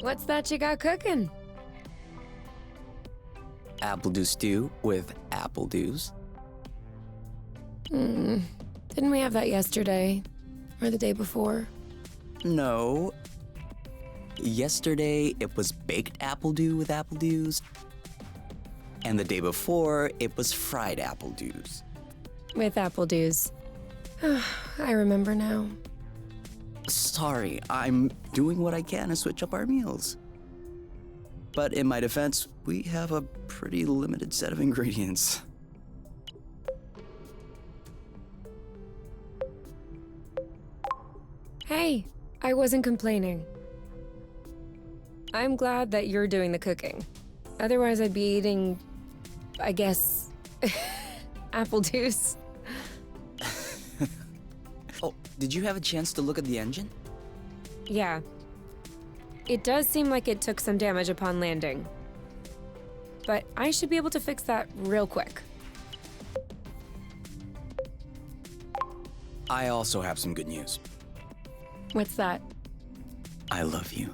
What's that you got cooking? Appledew stew with appledews. Didn't we have that yesterday? Or the day before? No. Yesterday, it was baked appledew with appledews. And the day before, it was fried appledews. With appledews. I remember now. Sorry, I'm doing what I can to switch up our meals. But in my defense, we have a pretty limited set of ingredients. Hey, I wasn't complaining. I'm glad that you're doing the cooking. Otherwise, I'd be eating, I guess, appledews. Oh, did you have a chance to look at the engine? Yeah. It does seem like it took some damage upon landing. But I should be able to fix that real quick. I also have some good news. What's that? I love you.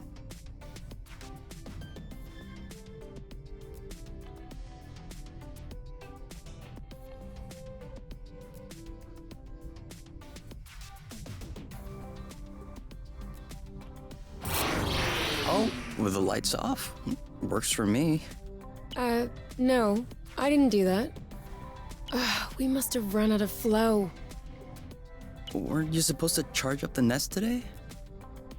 Oh, with the lights off? Works for me. No. I didn't do that. We must have run out of flow. Weren't you supposed to charge up the nest today?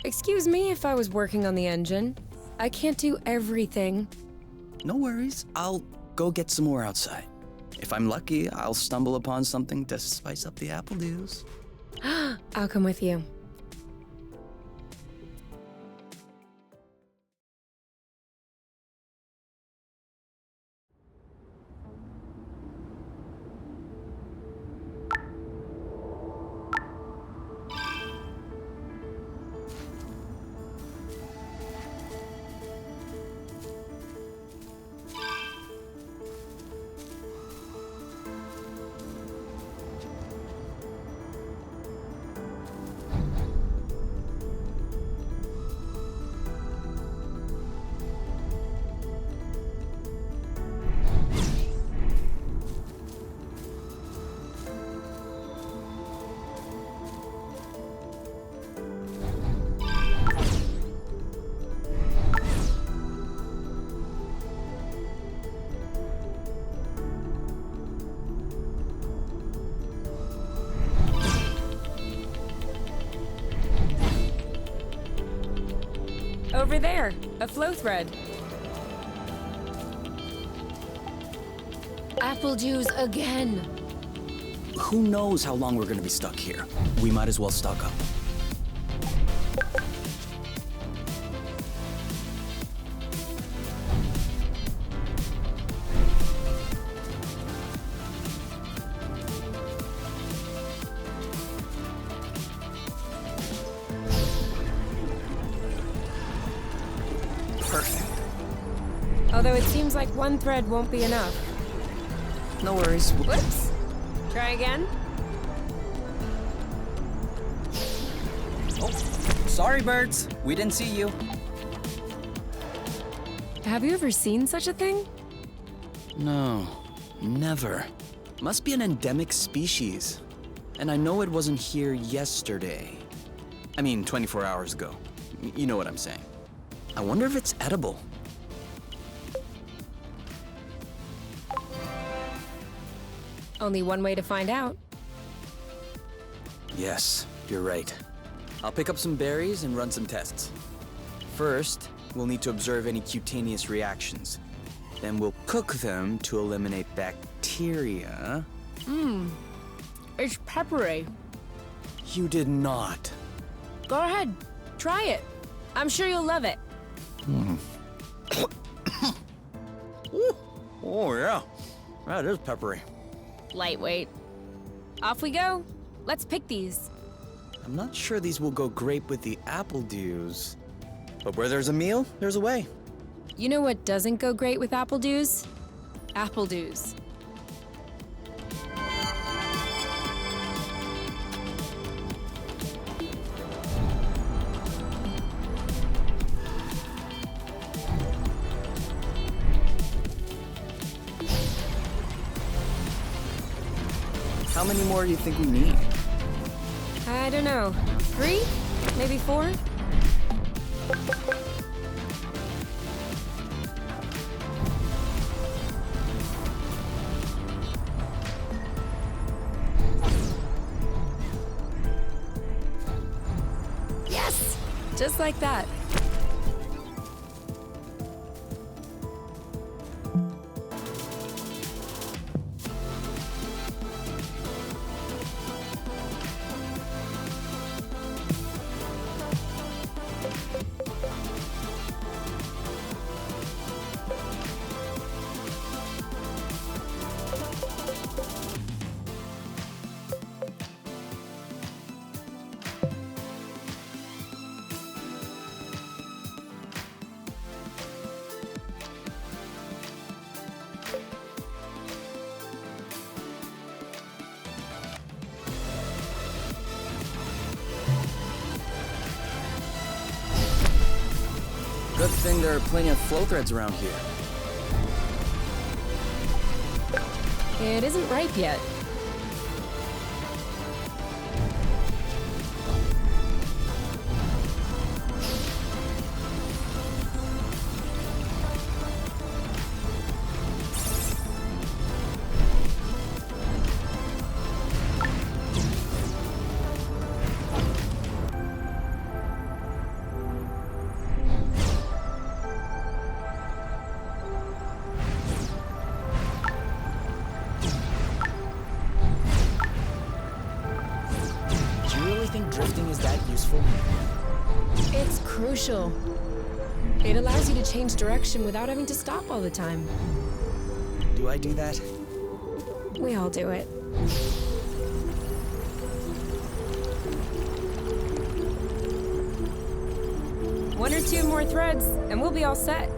Excuse me if I was working on the engine. I can't do everything. No worries. I'll go get some more outside. If I'm lucky, I'll stumble upon something to spice up the appledews. I'll come with you. Over there, a flow thread. Appledews again. Who knows how long we're gonna be stuck here? We might as well stock up. Perfect. Although it seems like one thread won't be enough. No worries. Whoops. Try again? Oh, sorry, birds. We didn't see you. Have you ever seen such a thing? No, never. Must be an endemic species. And I know it wasn't here yesterday. I mean, 24 hours ago. You know what I'm saying. I wonder if it's edible. Only one way to find out. Yes, you're right. I'll pick up some berries and run some tests. First, we'll need to observe any cutaneous reactions. Then we'll cook them to eliminate bacteria. It's peppery. You did not. Go ahead, try it. I'm sure you'll love it. Oh, yeah. That is peppery. Lightweight. Off we go. Let's pick these. I'm not sure these will go great with the appledews. But where there's a meal, there's a way. You know what doesn't go great with appledews? Appledews. How many more do you think we need? I don't know. 3? Maybe 4? Yes! Just like that. Good thing there are plenty of flow threads around here. It isn't ripe yet. Drifting is that useful? It's crucial. It allows you to change direction without having to stop all the time. Do I do that? We all do it. One or two more threads, and we'll be all set.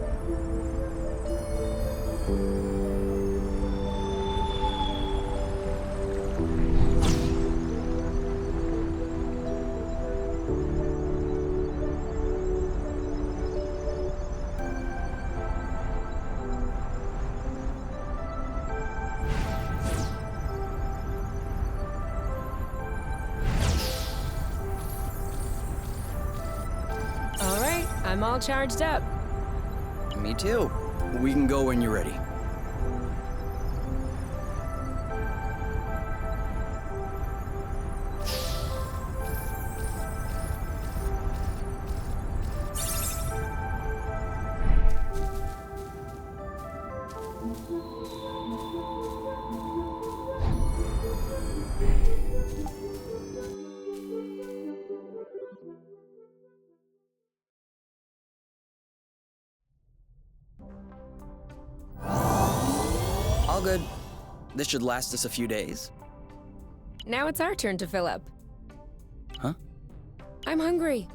I'm all charged up. Me too. We can go when you're ready. All good. This should last us a few days. Now it's our turn to fill up. Huh? I'm hungry.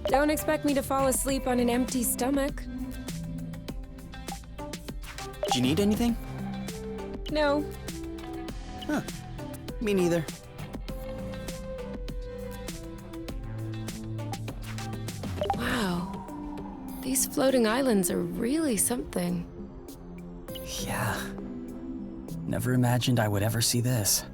Don't expect me to fall asleep on an empty stomach. Do you need anything? No. Huh. Me neither. Wow. These floating islands are really something. Yeah. Never imagined I would ever see this.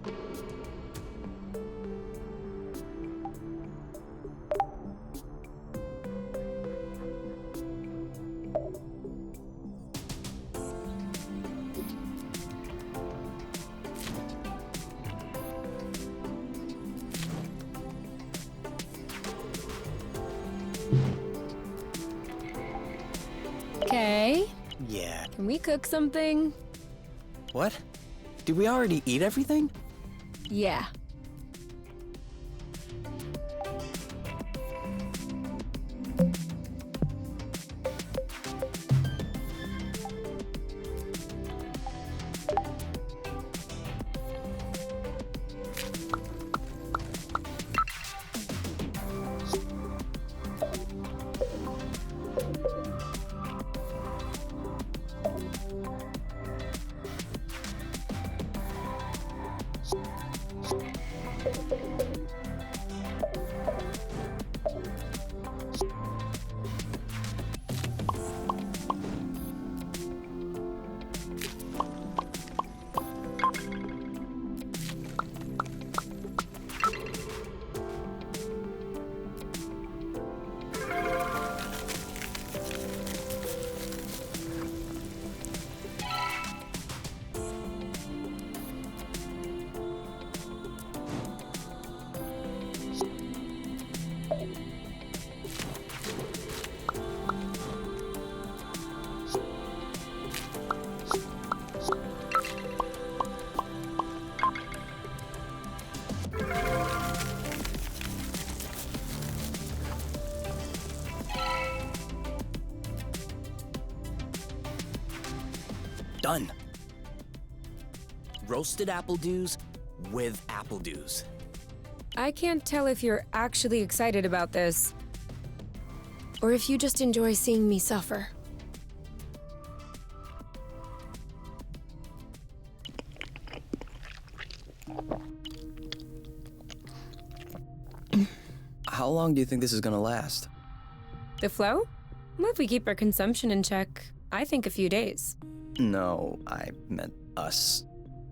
Okay. Yeah. Can we cook something? What? Did we already eat everything? Yeah. Done. Roasted appledews with appledews. I can't tell if you're actually excited about this, or if you just enjoy seeing me suffer. How long do you think this is gonna last? The flow? Well, if we keep our consumption in check, I think a few days. No, I meant us.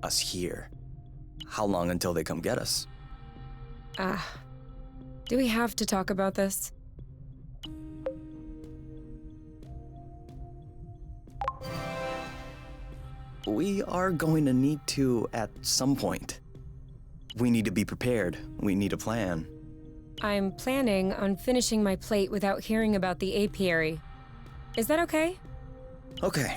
Us here. How long until they come get us? Do we have to talk about this? We are going to need to at some point. We need to be prepared. We need a plan. I'm planning on finishing my plate without hearing about the apiary. Is that okay? Okay.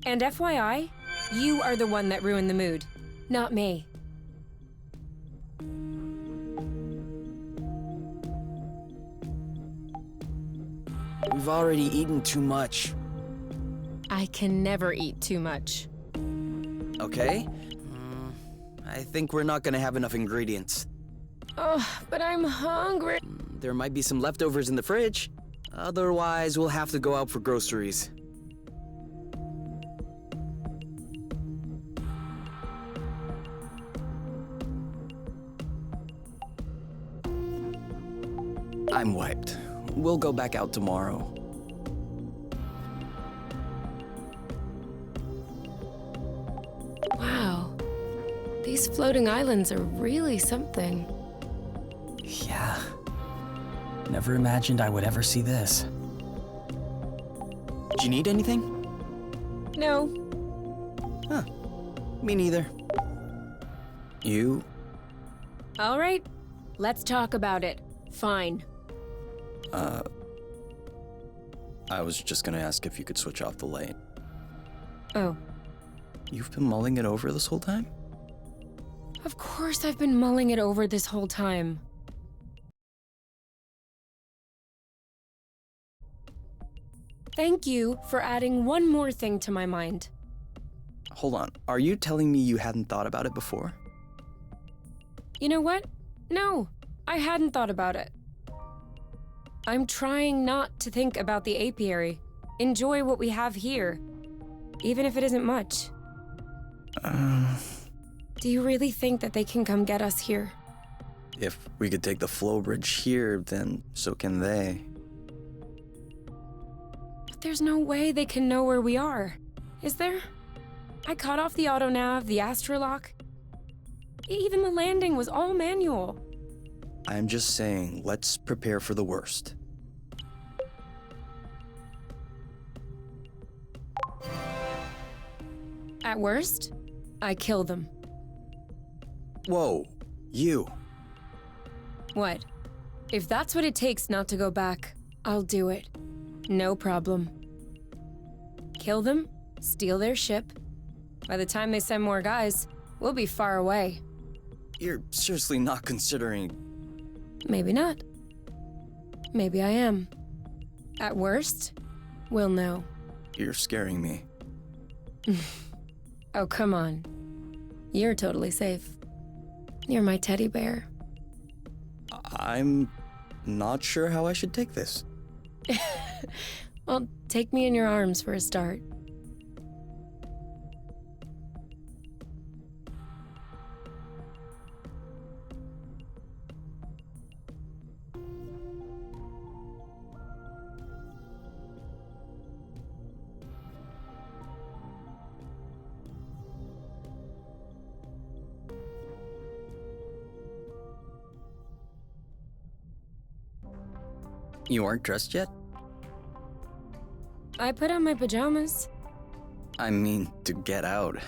And FYI, you are the one that ruined the mood, not me. We've already eaten too much. I can never eat too much. Okay? I think we're not gonna have enough ingredients. Oh, but I'm hungry. There might be some leftovers in the fridge. Otherwise, we'll have to go out for groceries. I'm wiped. We'll go back out tomorrow. Wow. These floating islands are really something. Yeah. Never imagined I would ever see this. Do you need anything? No. Huh. Me neither. You? All right. Let's talk about it. Fine. I was just gonna ask if you could switch off the light. Oh. You've been mulling it over this whole time? Of course I've been mulling it over this whole time. Thank you for adding one more thing to my mind. Hold on, are you telling me you hadn't thought about it before? You know what? No, I hadn't thought about it. I'm trying not to think about the apiary. Enjoy what we have here, even if it isn't much. Do you really think that they can come get us here? If we could take the flow bridge here, then so can they. But there's no way they can know where we are, is there? I cut off the autonav, the astrolock. Even the landing was all manual. I'm just saying, let's prepare for the worst. At worst, I kill them. Whoa, you. What? If that's what it takes not to go back, I'll do it. No problem. Kill them, steal their ship. By the time they send more guys, we'll be far away. You're seriously not considering... Maybe not. Maybe I am. At worst, we'll know. You're scaring me. Oh, come on. You're totally safe. You're my teddy bear. I'm not sure how I should take this. Well, take me in your arms for a start. You aren't dressed yet? I put on my pajamas. I mean, to get out.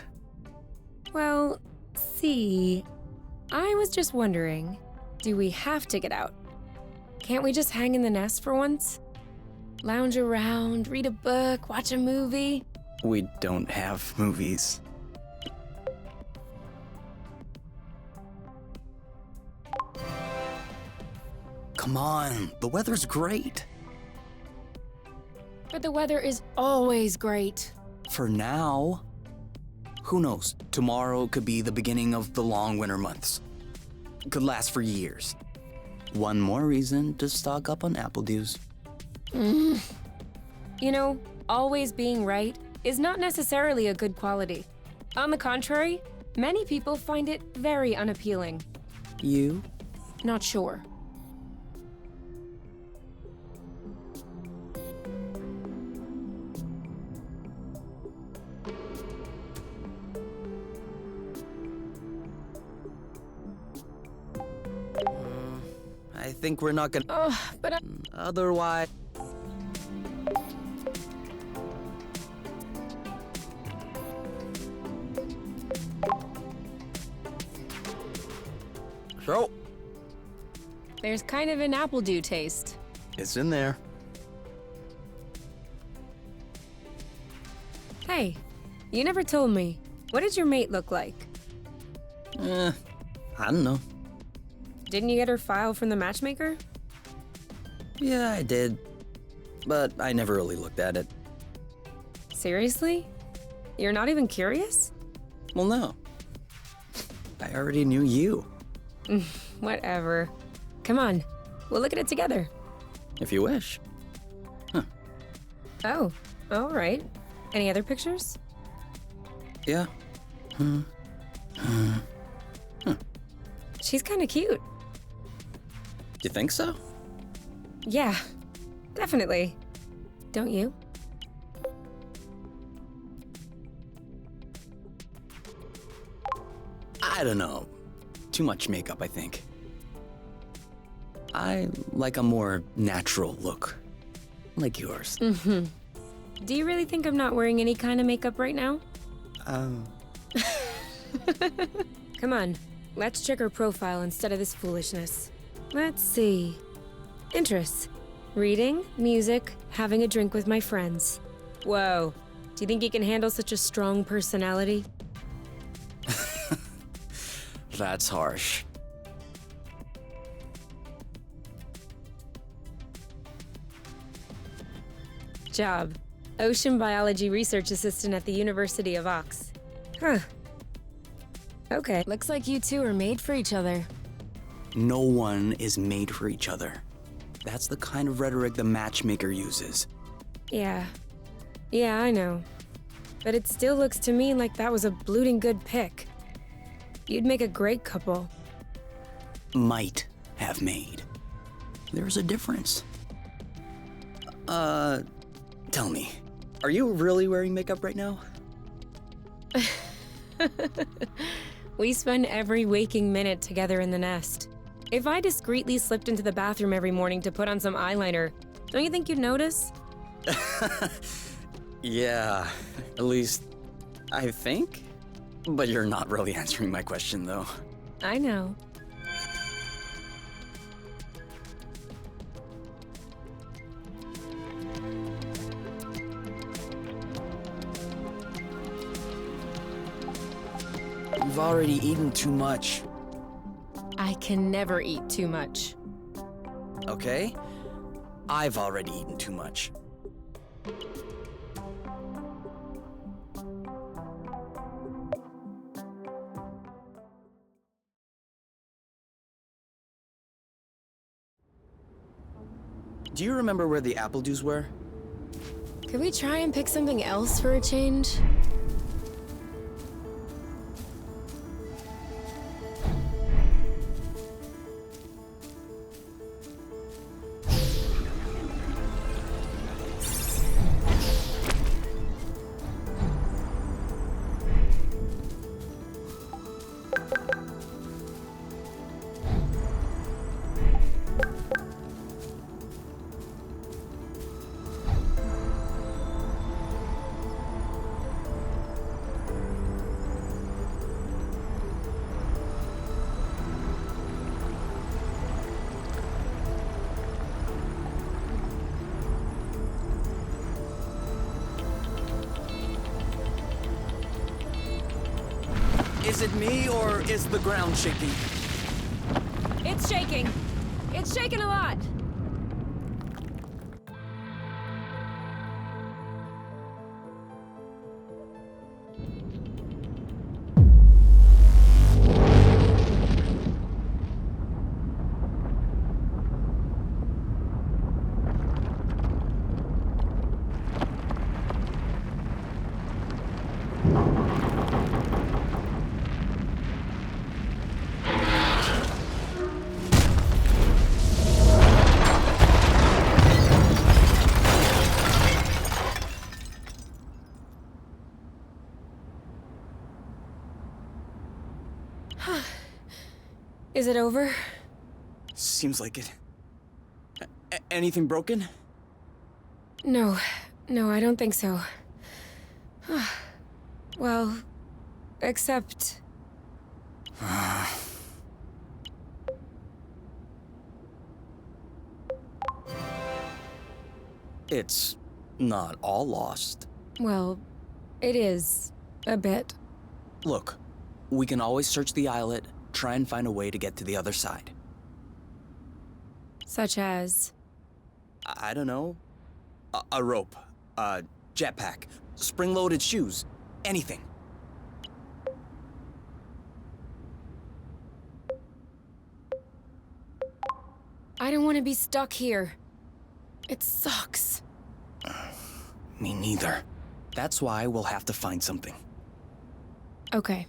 Well, see, I was just wondering, do we have to get out? Can't we just hang in the nest for once? Lounge around, read a book, watch a movie? We don't have movies. come on. The weather's great. But the weather is always great. For now. Who knows? Tomorrow could be the beginning of the long winter months. Could last for years. One more reason to stock up on appledews. You know, always being right is not necessarily a good quality. On the contrary, many people find it very unappealing. You? Not sure. I think we're not gonna... Oh, but Otherwise... So, there's kind of an appledew taste. it's in there. Hey, you never told me. What did your mate look like? I don't know. Didn't you get her file from the matchmaker? Yeah, I did. But I never really looked at it. Seriously? You're not even curious? Well, no. I already knew you. Whatever. Come on, we'll look at it together. If you wish. Oh, all right. Any other pictures? Yeah. She's kind of cute. You think so? Yeah, definitely. Don't you? I don't know. Too much makeup, I think. I like a more natural look. Like yours. Do you really think I'm not wearing any kind of makeup right now? Come on, let's check her profile instead of this foolishness. Let's see. Interests. Reading, music, having a drink with my friends. Whoa. Do you think you can handle such a strong personality? That's harsh. Job. Ocean biology research assistant at the University of Ox. Huh. Okay. Looks like you two are made for each other. No one is made for each other. That's the kind of rhetoric the matchmaker uses. Yeah. Yeah, I know. But it still looks to me like that was a blooting good pick. You'd make a great couple. Might have made. There's a difference. Tell me, are you really wearing makeup right now? We spend every waking minute together in the nest. If I discreetly slipped into the bathroom every morning to put on some eyeliner, don't you think you'd notice? Yeah, at least I think. But you're not really answering my question, though. I know. You've already eaten too much. I can never eat too much. Okay? I've already eaten too much. Do you remember where the appledews were? Could we try and pick something else for a change? Is it me, or is the ground shaking? It's shaking. It's shaking a lot. Is it over? Seems like it. Anything broken? No, I don't think so. Well, except... It's not all lost. Well, it is. A bit. Look, we can always search the islet, try and find a way to get to the other side. Such as... I don't know. A rope, a jetpack, spring-loaded shoes, anything. I don't want to be stuck here. It sucks. Me neither. That's why we'll have to find something. Okay.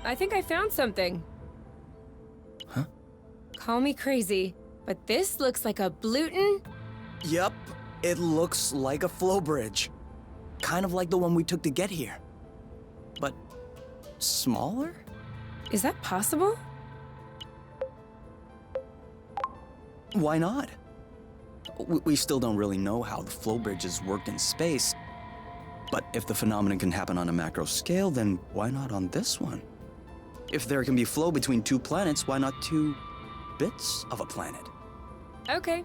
I think I found something. Huh? Call me crazy, but this looks like a Bluton. Yup, it looks like a flow bridge. Kind of like the one we took to get here. But smaller? Is that possible? Why not? We still don't really know how the flow bridges work in space. But if the phenomenon can happen on a macro scale, then why not on this one? If there can be flow between two planets, why not two bits of a planet? Okay.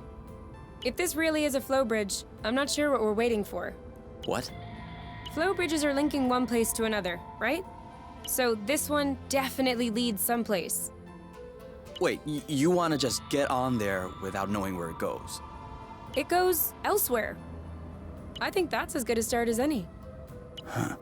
If this really is a flow bridge, I'm not sure what we're waiting for. What? Flow bridges are linking one place to another, right? So this one definitely leads someplace. Wait, you want to just get on there without knowing where it goes? It goes elsewhere. I think that's as good a start as any. Huh.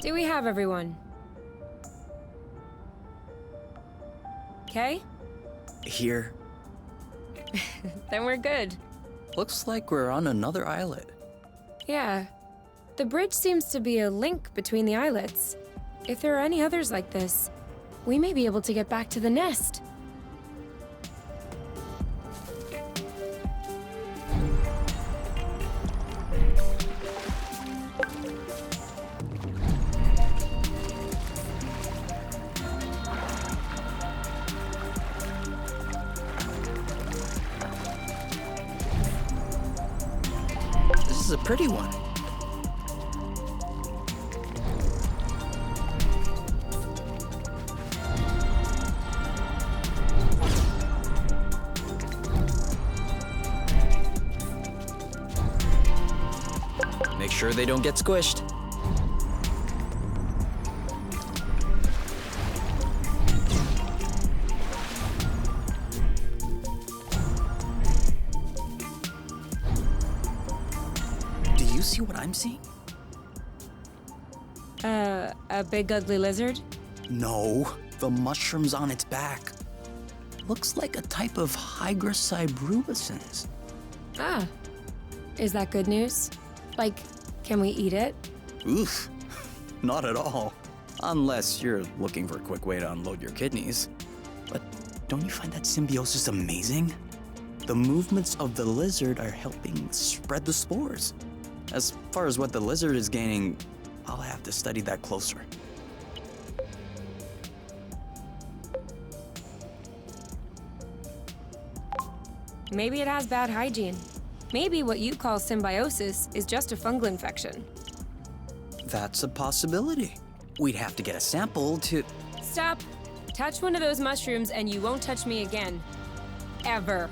Do we have everyone? Okay? Here. Then we're good. Looks like we're on another islet. Yeah. The bridge seems to be a link between the islets. If there are any others like this, we may be able to get back to the nest. This is a pretty one. Make sure they don't get squished. see what I'm seeing? A big ugly lizard? No, the mushrooms on its back. Looks like a type of Hygroscybrubicins. Ah. Is that good news? Like, can we eat it? Oof, not at all. Unless you're looking for a quick way to unload your kidneys. But don't you find that symbiosis amazing? The movements of the lizard are helping spread the spores. As far as what the lizard is gaining, I'll have to study that closer. Maybe it has bad hygiene. Maybe what you call symbiosis is just a fungal infection. That's a possibility. We'd have to get a sample to... Stop! Touch one of those mushrooms and you won't touch me again. Ever.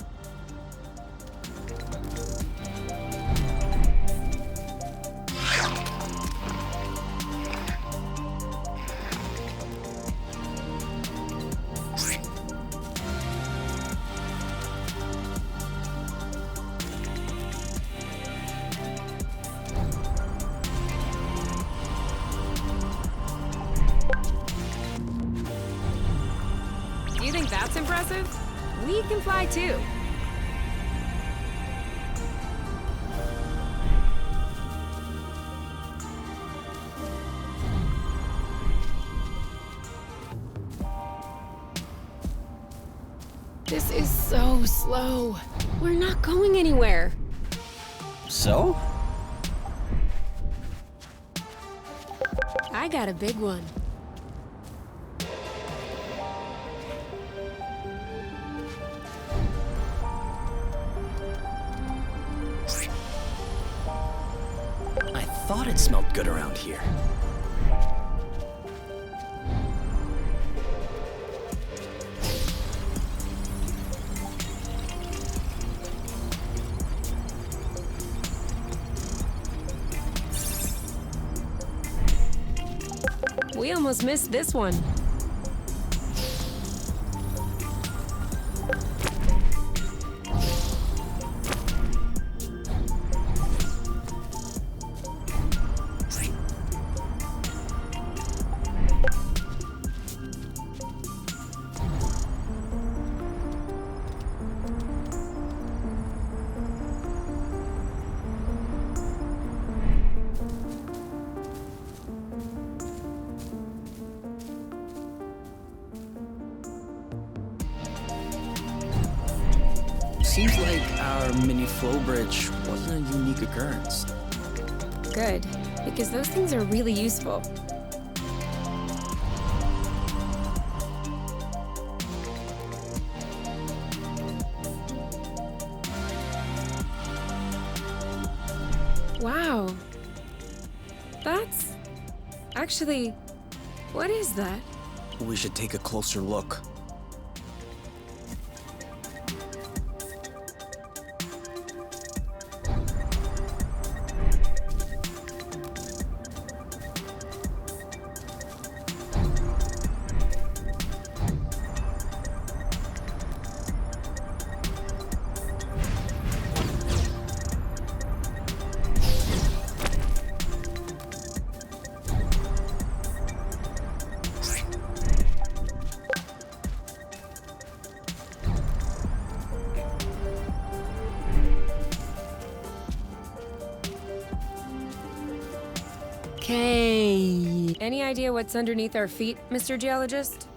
Do you think that's impressive? We can fly too. This is so slow. We're not going anywhere. So? I got a big one. I thought it smelled good around here. We almost missed this one. Seems like our mini flow bridge wasn't a unique occurrence. Good, because those things are really useful. Wow. That's... Actually, what is that? We should take a closer look. Okay. Any idea what's underneath our feet, Mr. Geologist?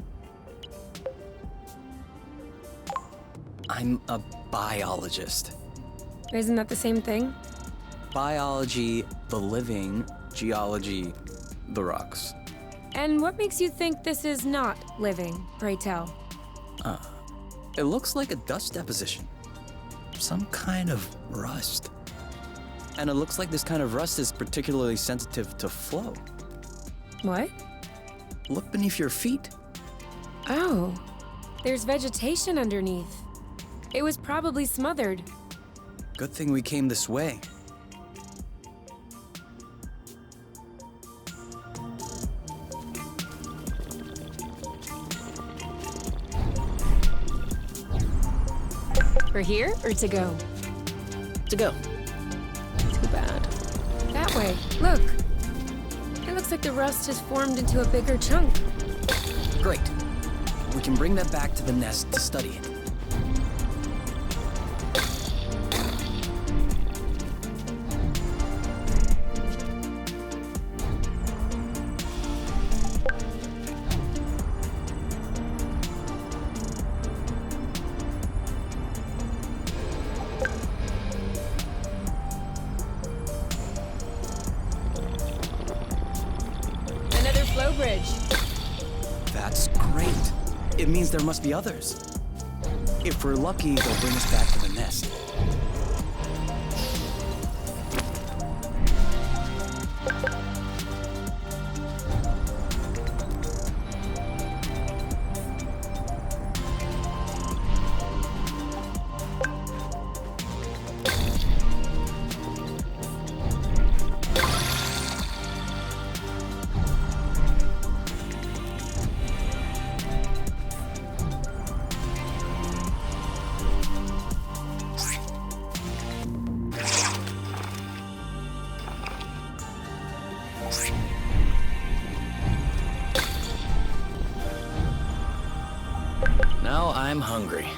I'm a biologist. Isn't that the same thing? Biology, the living, geology, the rocks. And what makes you think this is not living, pray tell? It looks like a dust deposition. Some kind of rust. And it looks like this kind of rust is particularly sensitive to flow. What? Look beneath your feet. Oh, there's vegetation underneath. It was probably smothered. Good thing we came this way. For here or to go? To go. Too bad. That way. Look. It looks like the rust has formed into a bigger chunk. Great. We can bring that back to the nest to study it. Another flow bridge. That's great. It means there must be others. If we're lucky, they'll bring us back to the nest. Now I'm hungry.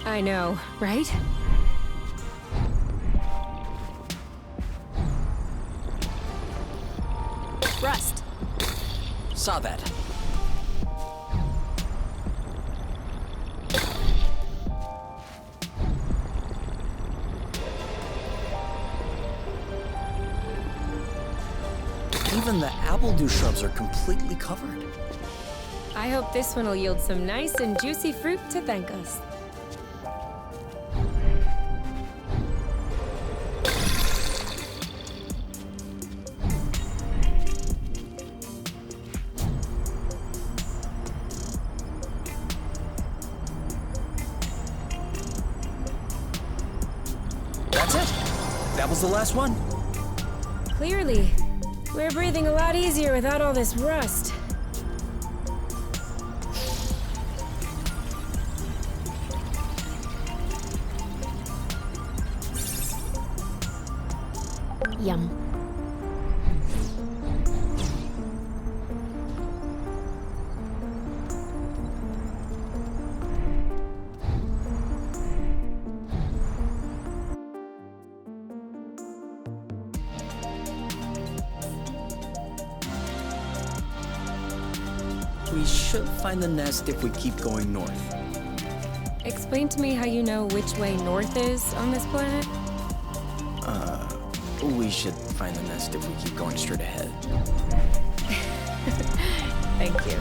I know, right? Rust. Saw that. Even the appledew shrubs are completely covered. I hope this one will yield some nice and juicy fruit to thank us. That's it. That was the last one. Clearly, we're breathing a lot easier without all this rust. Yum. We should find the nest if we keep going north. Explain to me how you know which way north is on this planet? We should find the nest if we keep going straight ahead. Thank you.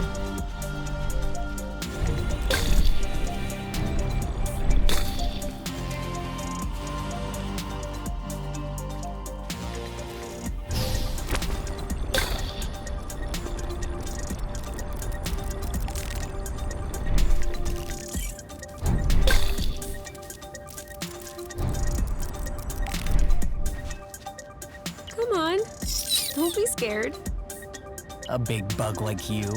Come on. Don't be scared. A big bug like you?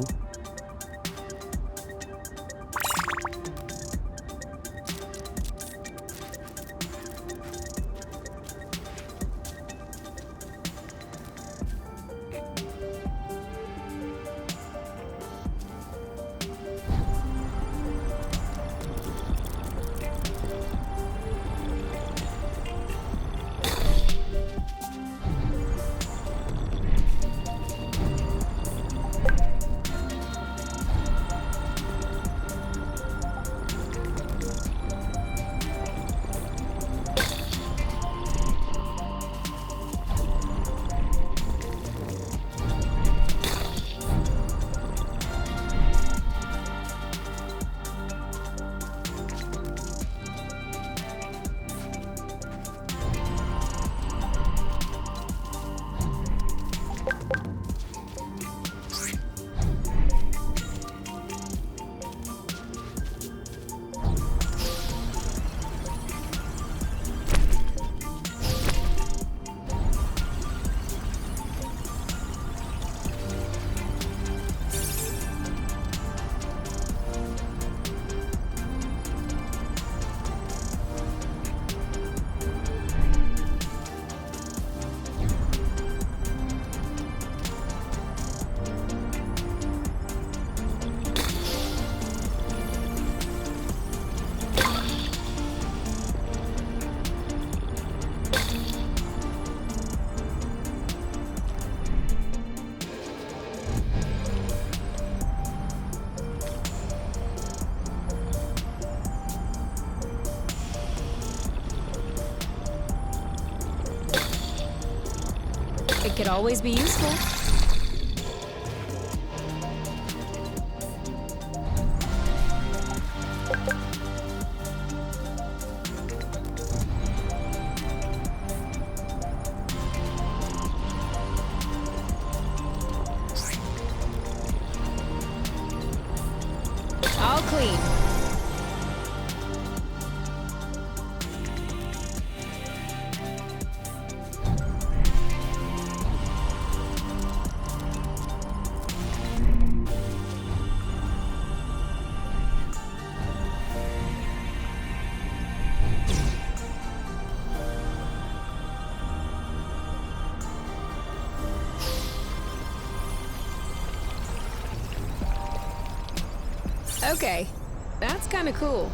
Could always be useful. All clean. Okay, that's kind of cool.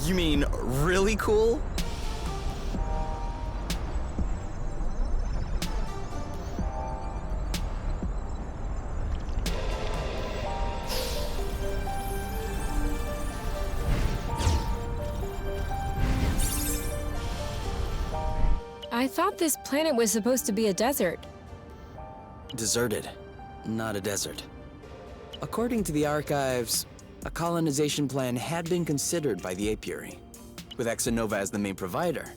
You mean really cool? I thought this planet was supposed to be a desert. Deserted, not a desert. According to the archives, a colonization plan had been considered by the apiary, with Exonova as the main provider.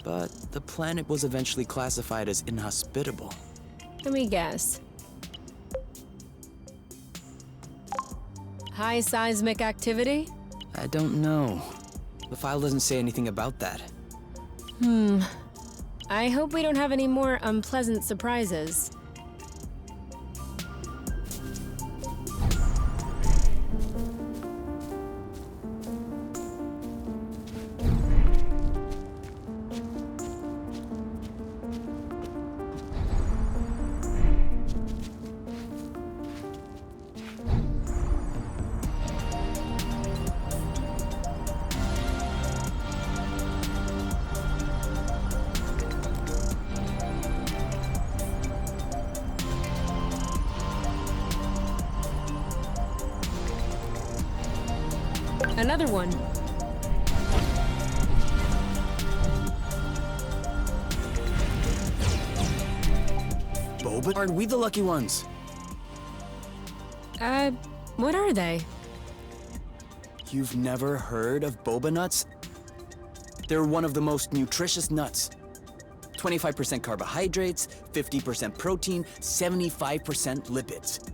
But the planet was eventually classified as inhospitable. Let me guess. High seismic activity? I don't know. The file doesn't say anything about that. I hope we don't have any more unpleasant surprises. Another one. Boba? Are we the lucky ones? What are they? You've never heard of boba nuts? They're one of the most nutritious nuts. 25% carbohydrates, 50% protein, 75% lipids.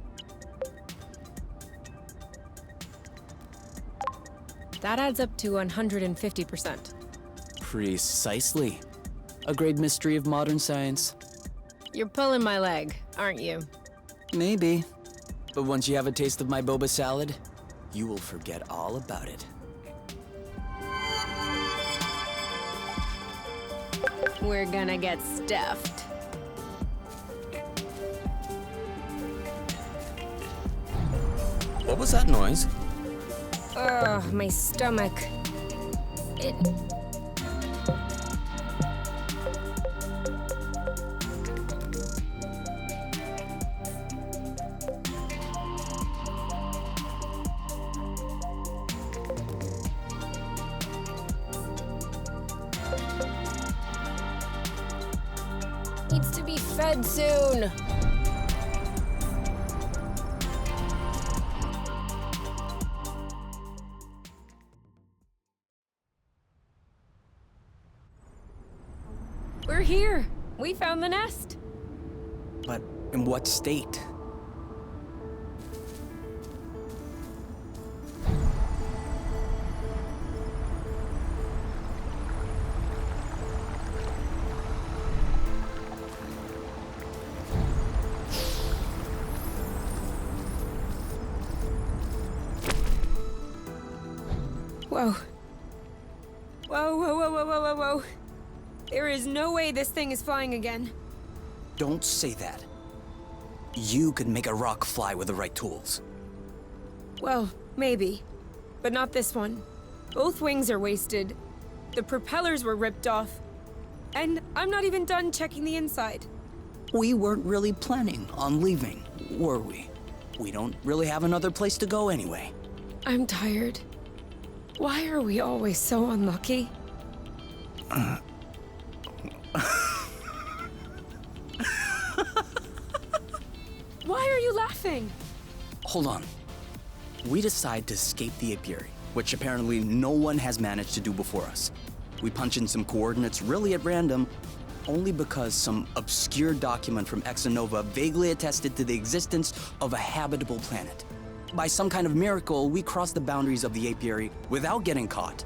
That adds up to 150%. Precisely. A great mystery of modern science. You're pulling my leg, aren't you? Maybe. But once you have a taste of my boba salad, you will forget all about it. We're gonna get stuffed. What was that noise? Ugh, my stomach. It... needs to be fed soon. We're here. We found the nest. But in what state? Whoa. Whoa, whoa, whoa, whoa, whoa, whoa, whoa. There is no way this thing is flying again. Don't say that. You could make a rock fly with the right tools. Well, maybe. But not this one. Both wings are wasted. The propellers were ripped off. And I'm not even done checking the inside. We weren't really planning on leaving, were we? We don't really have another place to go anyway. I'm tired. Why are we always so unlucky? Why are you laughing? Hold on. We decide to escape the apiary, which apparently no one has managed to do before us. We punch in some coordinates really at random, only because some obscure document from Exonova vaguely attested to the existence of a habitable planet. By some kind of miracle, we cross the boundaries of the apiary without getting caught.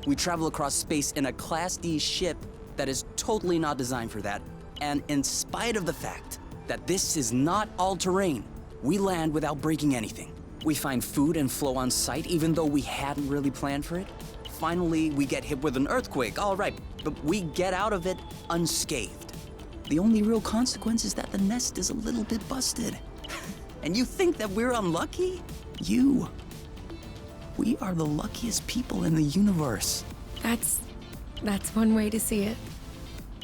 We travel across space in a Class D ship that is totally not designed for that, and in spite of the fact that this is not all-terrain, we land without breaking anything. We find food and flow on site even though we hadn't really planned for it. Finally, we get hit with an earthquake, all right, but we get out of it unscathed. The only real consequence is that the nest is a little bit busted. And you think that we're unlucky? We are the luckiest people in the universe. That's one way to see it.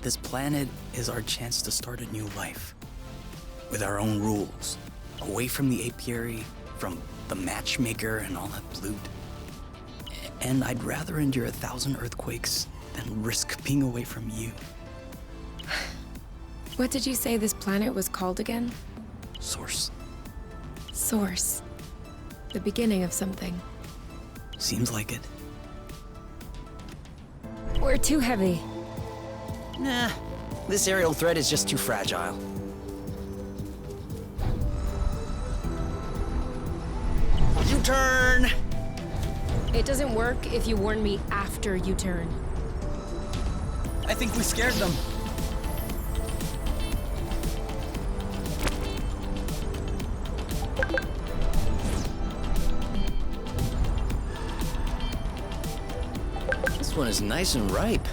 This planet is our chance to start a new life. With our own rules. Away from the apiary, from the matchmaker and all that loot. And I'd rather endure 1,000 earthquakes than risk being away from you. What did you say this planet was called again? Source. Source. The beginning of something. Seems like it. We're too heavy. Nah, this aerial thread is just too fragile. U-turn! It doesn't work if you warn me after you turn. I think we scared them. This one is nice and ripe.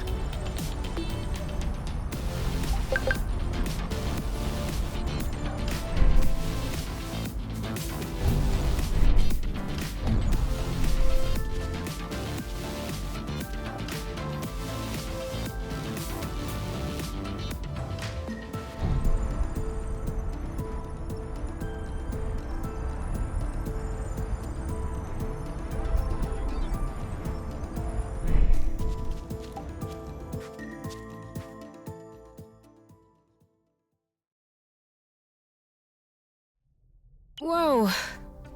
Whoa,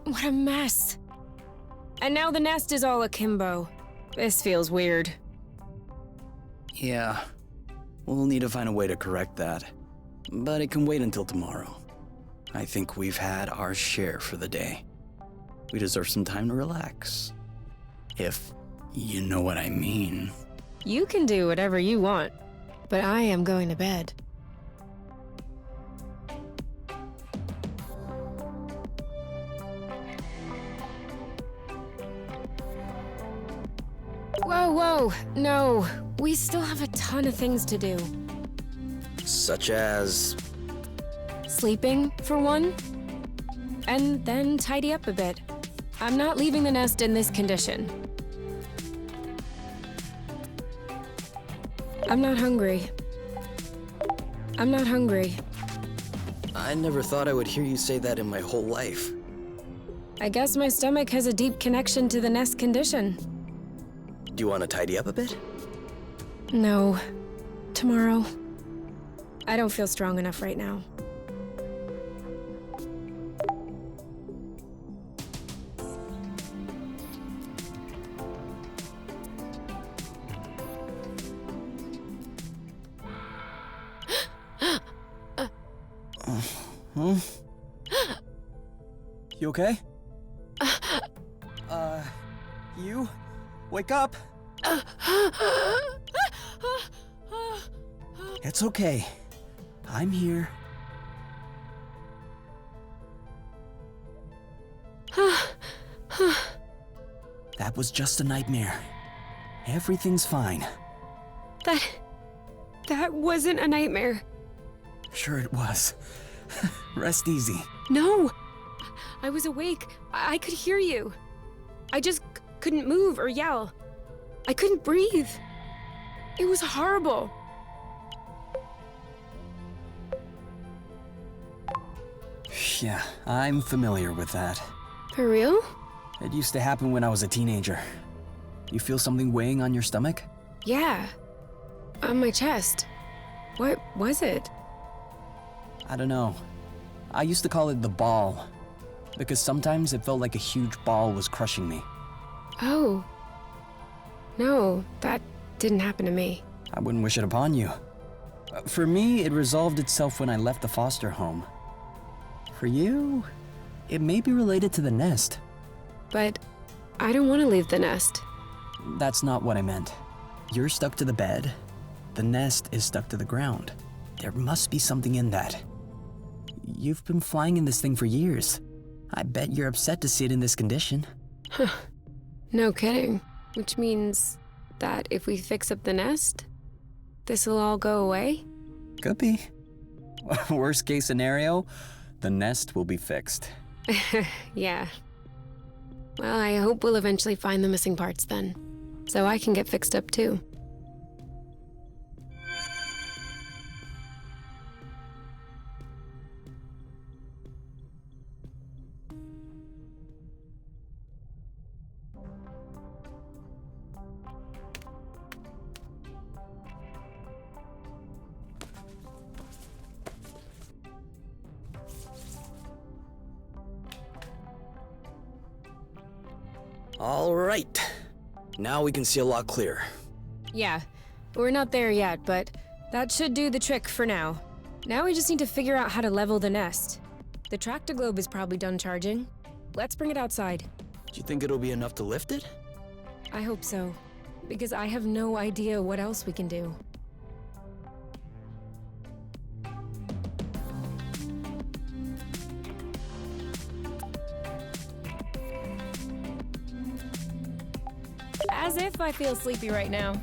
what a mess. And now the nest is all akimbo. This feels weird. Yeah, we'll need to find a way to correct that. But it can wait until tomorrow. I think we've had our share for the day. We deserve some time to relax. If you know what I mean. You can do whatever you want, but I am going to bed. Whoa, no. We still have a ton of things to do. Such as... Sleeping, for one. And then tidy up a bit. I'm not leaving the nest in this condition. I'm not hungry. I never thought I would hear you say that in my whole life. I guess my stomach has a deep connection to the nest condition. Do you want to tidy up a bit? No. Tomorrow. I don't feel strong enough right now. Huh? You okay? You? Wake up! It's okay. I'm here. That was just a nightmare. Everything's fine. That wasn't a nightmare. Sure it was. Rest easy. No! I was awake. I could hear you. I just couldn't move or yell. I couldn't breathe. It was horrible. Yeah, I'm familiar with that. For real? It used to happen when I was a teenager. You feel something weighing on your stomach? Yeah. On my chest. What was it? I don't know. I used to call it the ball, because sometimes it felt like a huge ball was crushing me. Oh. No, that didn't happen to me. I wouldn't wish it upon you. For me, it resolved itself when I left the foster home. For you, it may be related to the nest. But I don't want to leave the nest. That's not what I meant. You're stuck to the bed. The nest is stuck to the ground. There must be something in that. You've been flying in this thing for years. I bet you're upset to see it in this condition. Huh. No kidding. Which means that if we fix up the nest, this'll all go away? Could be. Worst case scenario, the nest will be fixed. Yeah. Well, I hope we'll eventually find the missing parts then, so I can get fixed up too. All right. Now we can see a lot clearer. Yeah, we're not there yet, but that should do the trick for now. Now we just need to figure out how to level the nest. The tractor globe is probably done charging. Let's bring it outside. Do you think it'll be enough to lift it? I hope so, because I have no idea what else we can do. As if I feel sleepy right now.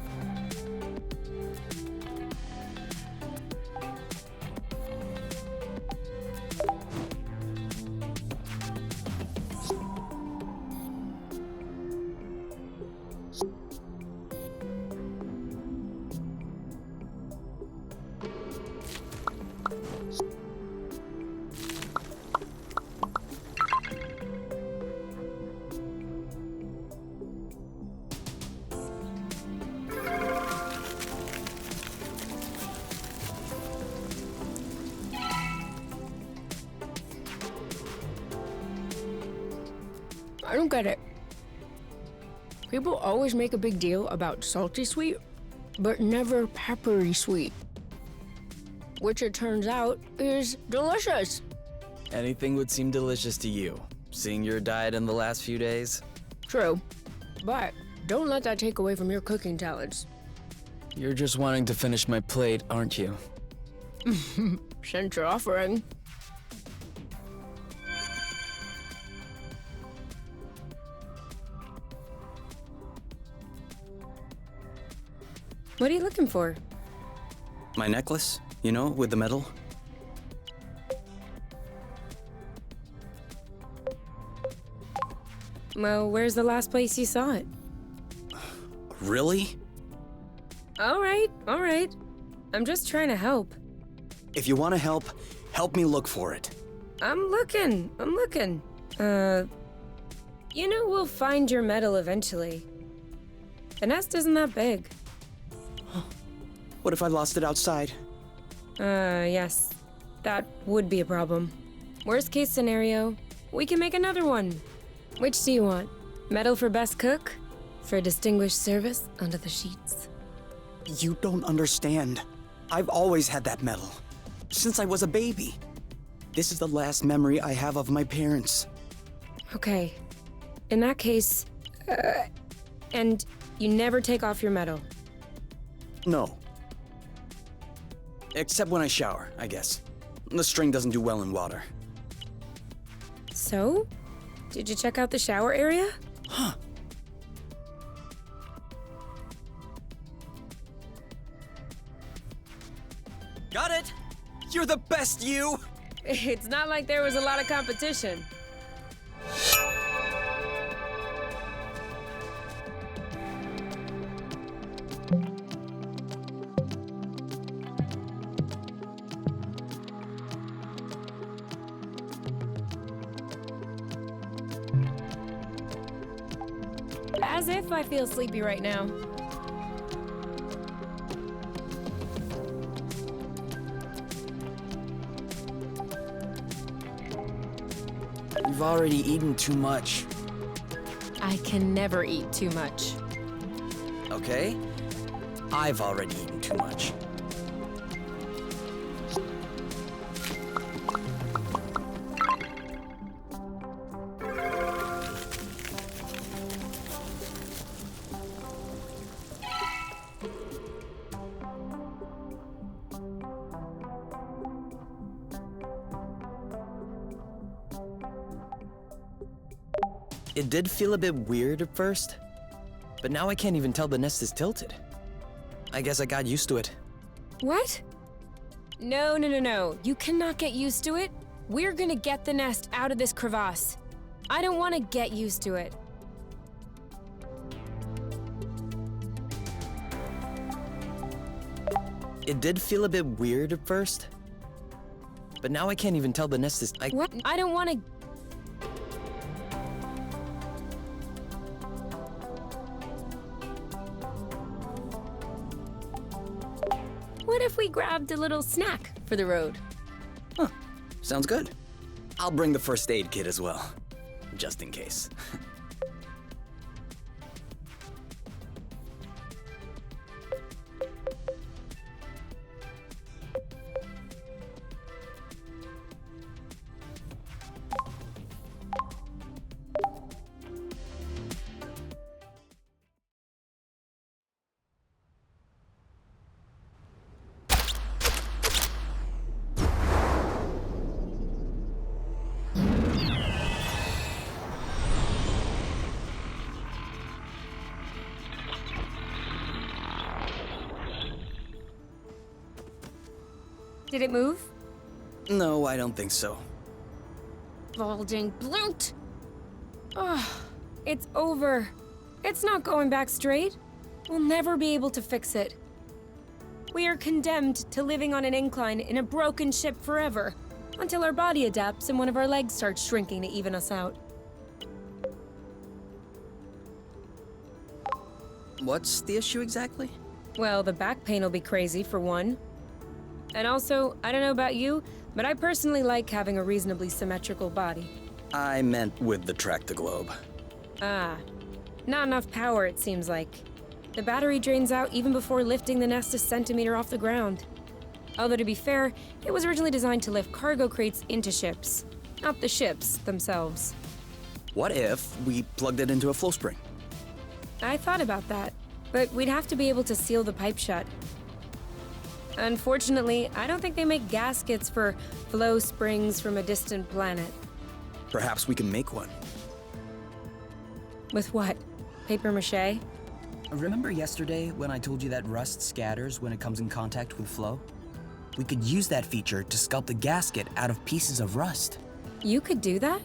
I don't get it. People always make a big deal about salty sweet, but never peppery sweet. Which it turns out is delicious. Anything would seem delicious to you, seeing your diet in the last few days. True, but don't let that take away from your cooking talents. You're just wanting to finish my plate, aren't you? Since you're offering. What are you looking for? My necklace, you know, with the metal. Well, where's the last place you saw it? Really? All right. I'm just trying to help. If you want to help, help me look for it. I'm looking. You know we'll find your medal eventually. The nest isn't that big. What if I lost it outside? Yes. That would be a problem. Worst case scenario, we can make another one. Which do you want? Medal for best cook? For distinguished service under the sheets? You don't understand. I've always had that medal. Since I was a baby. This is the last memory I have of my parents. Okay. In that case, and you never take off your medal. No. Except when I shower, I guess. The string doesn't do well in water. So? Did you check out the shower area? Huh. Got it! You're the best, you! It's not like there was a lot of competition. As if I feel sleepy right now. You've already eaten too much. I can never eat too much. Okay? I've already eaten too much. It did feel a bit weird at first, but now I can't even tell the nest is tilted. I guess I got used to it. What? No, no, no, no. You cannot get used to it. We're gonna get the nest out of this crevasse. I don't want to get used to it. It did feel a bit weird at first, but now I can't even tell the nest is... What? I don't want to... What if we grabbed a little snack for the road? Huh, sounds good. I'll bring the first aid kit as well, just in case. Did it move? No, I don't think so. Balding bloat! Ugh, it's over. It's not going back straight. We'll never be able to fix it. We are condemned to living on an incline in a broken ship forever, until our body adapts and one of our legs starts shrinking to even us out. What's the issue exactly? Well, the back pain will be crazy, for one. And also, I don't know about you, but I personally like having a reasonably symmetrical body. I meant with the track-the-globe. Ah, not enough power, it seems like. The battery drains out even before lifting the nest a centimeter off the ground. Although to be fair, it was originally designed to lift cargo crates into ships, not the ships themselves. What if we plugged it into a flow spring? I thought about that, but we'd have to be able to seal the pipe shut. Unfortunately, I don't think they make gaskets for flow springs from a distant planet. Perhaps we can make one. With what? Paper mache? Remember yesterday when I told you that rust scatters when it comes in contact with flow? We could use that feature to sculpt a gasket out of pieces of rust. You could do that?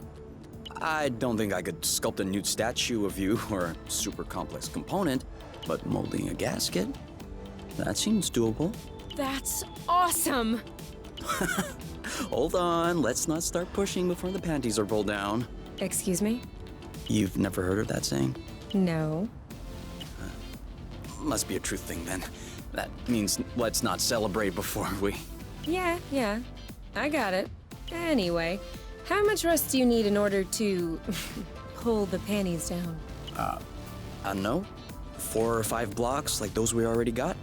I don't think I could sculpt a nude statue of you or a super complex component, but molding a gasket? That seems doable. That's awesome! Hold on, let's not start pushing before the panties are pulled down. Excuse me? You've never heard of that saying? No. Must be a truth thing then. That means let's not celebrate before we... Yeah. I got it. Anyway, how much rust do you need in order to pull the panties down? I don't know. 4 or 5 blocks like those we already got?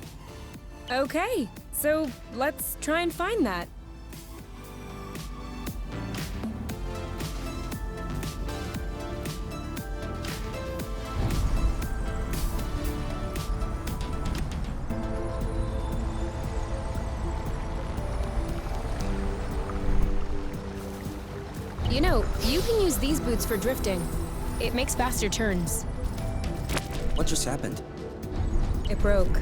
Okay, so let's try and find that. You know, you can use these boots for drifting. It makes faster turns. What just happened? It broke.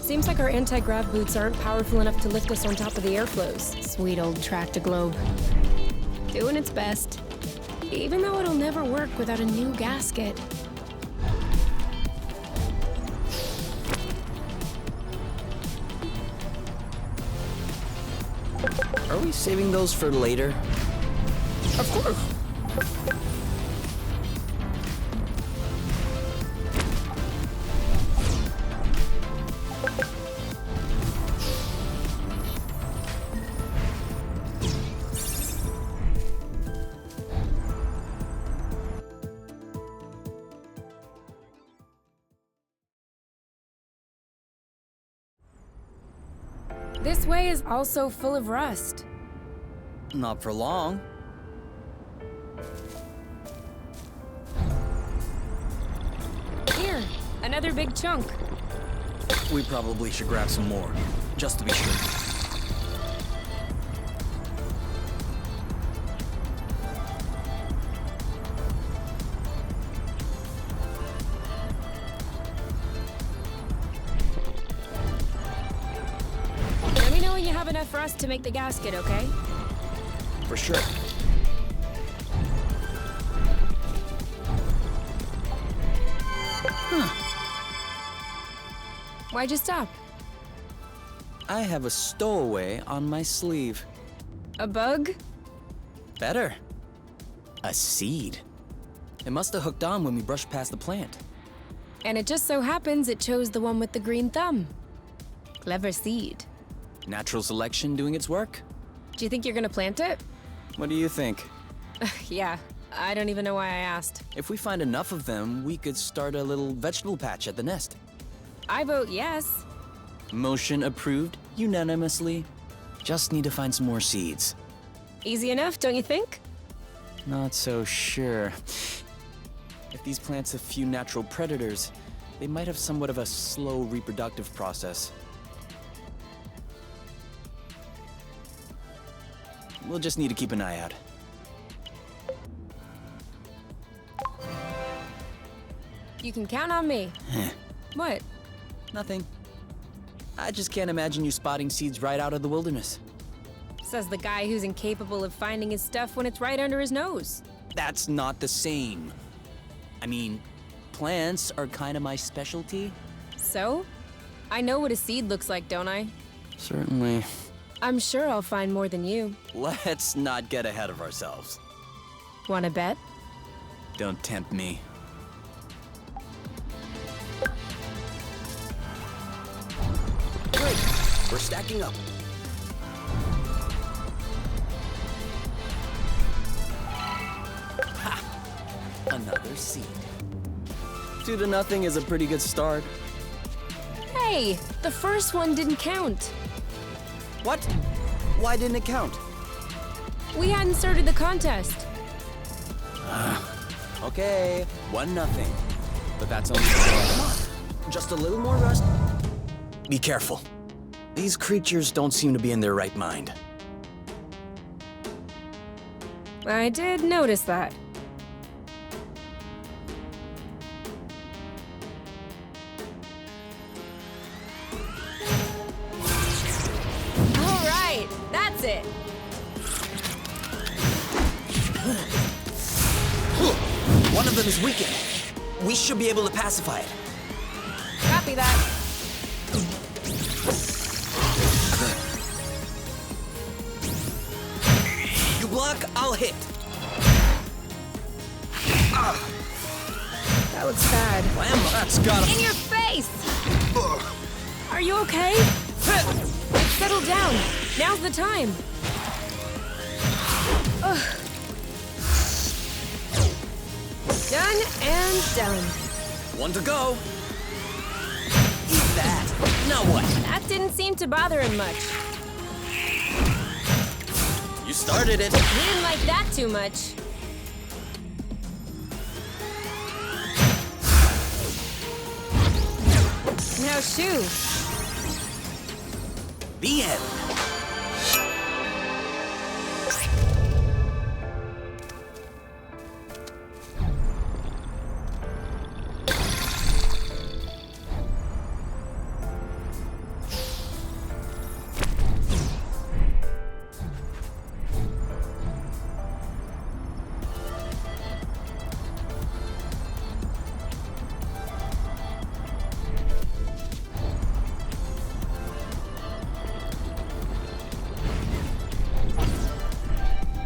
Seems like our anti-grav boots aren't powerful enough to lift us on top of the airflows. Sweet old track-to-globe. Doing its best. Even though it'll never work without a new gasket. Are we saving those for later? Of course. This way is also full of rust. Not for long. Here, another big chunk. We probably should grab some more, just to be sure. Let me know when you have enough rust to make the gasket, okay? For sure. Why'd you stop? I have a stowaway on my sleeve. A bug? Better. A seed. It must have hooked on when we brushed past the plant. And it just so happens it chose the one with the green thumb. Clever seed. Natural selection doing its work? Do you think you're gonna plant it? What do you think? Yeah, I don't even know why I asked. If we find enough of them, we could start a little vegetable patch at the nest. I vote yes. Motion approved unanimously. Just need to find some more seeds. Easy enough, don't you think? Not so sure. If these plants have few natural predators, they might have somewhat of a slow reproductive process. We'll just need to keep an eye out. You can count on me. What? Nothing. I just can't imagine you spotting seeds right out of the wilderness. Says the guy who's incapable of finding his stuff when it's right under his nose. That's not the same. I mean, plants are kind of my specialty. So? I know what a seed looks like, don't I? Certainly. I'm sure I'll find more than you. Let's not get ahead of ourselves. Wanna bet? Don't tempt me. Great, we're stacking up. Another seed. 2-0 is a pretty good start. Hey, the first one didn't count. What? Why didn't it count? We hadn't started the contest. Okay, 1-0. But that's only come on. Just a little more rust. Be careful. These creatures don't seem to be in their right mind. I did notice that. All right, that's it. One of them is weakened. We should be able to pacify it. Copy that. You block, I'll hit. That looks bad. Blam, that's gotta... In your face! Are you okay? Settle down. Now's the time. Ugh. Done and done. One to go. Eat that. Now what? That didn't seem to bother him much. You started it. He didn't like that too much. Now shoo. The end.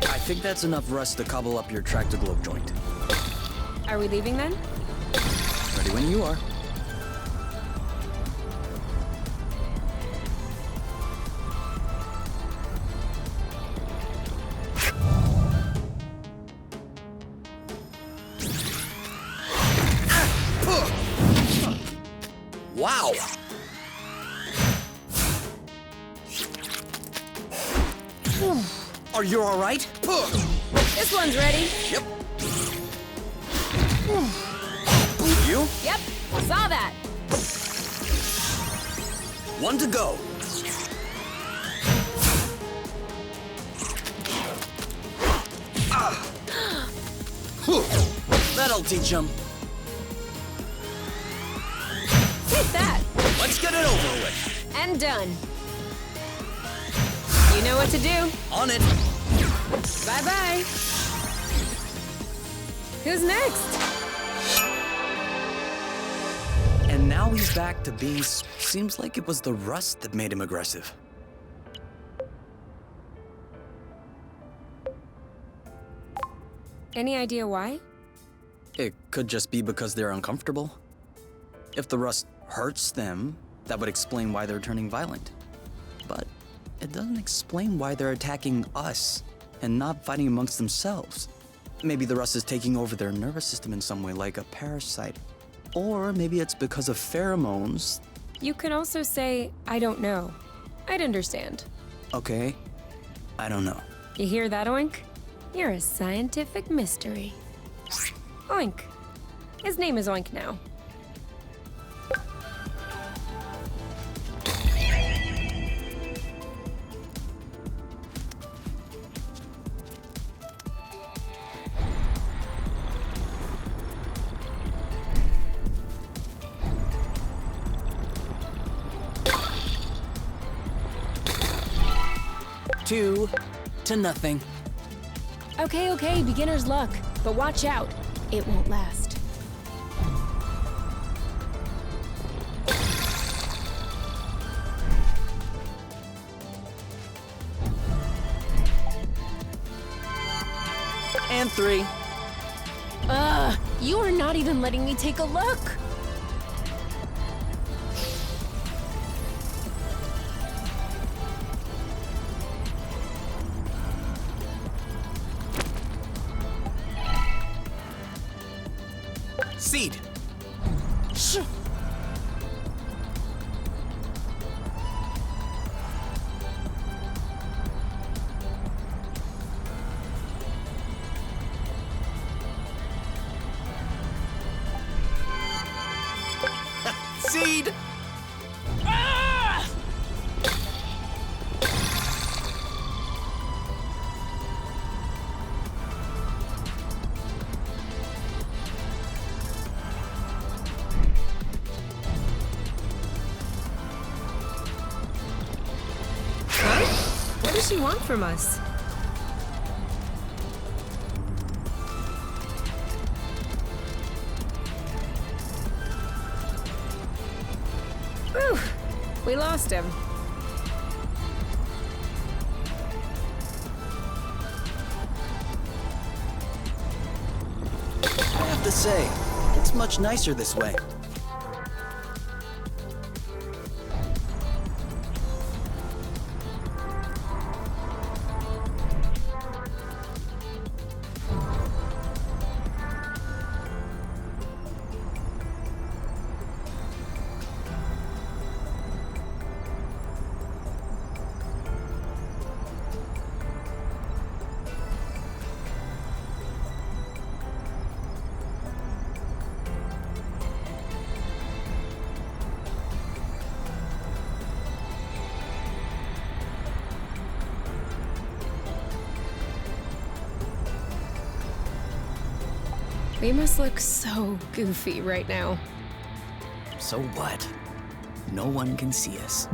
I think that's enough rust to cobble up your tractor globe joint. Are we leaving then? Ready when you are. Wow. Are you all right? This one's ready. Yep. You? Yep, saw that. One to go. That'll teach him. Take that. Let's get it over with. And done. You know what to do. On it. Bye-bye. Who's next? And now he's back to being... Seems like it was the rust that made him aggressive. Any idea why? It could just be because they're uncomfortable. If the rust hurts them, that would explain why they're turning violent. But it doesn't explain why they're attacking us and not fighting amongst themselves. Maybe the rust is taking over their nervous system in some way, like a parasite. Or maybe it's because of pheromones. You can also say, I don't know. I'd understand. Okay, I don't know. You hear that, Oink? You're a scientific mystery. Oink. His name is Oink now. Two to nothing. Okay, beginner's luck. But watch out. It won't last. And three. You are not even letting me take a look. Seed. Shh. Seed. What does she want from us? Whew, we lost him. I have to say, it's much nicer this way. We must look so goofy right now. So what? No one can see us.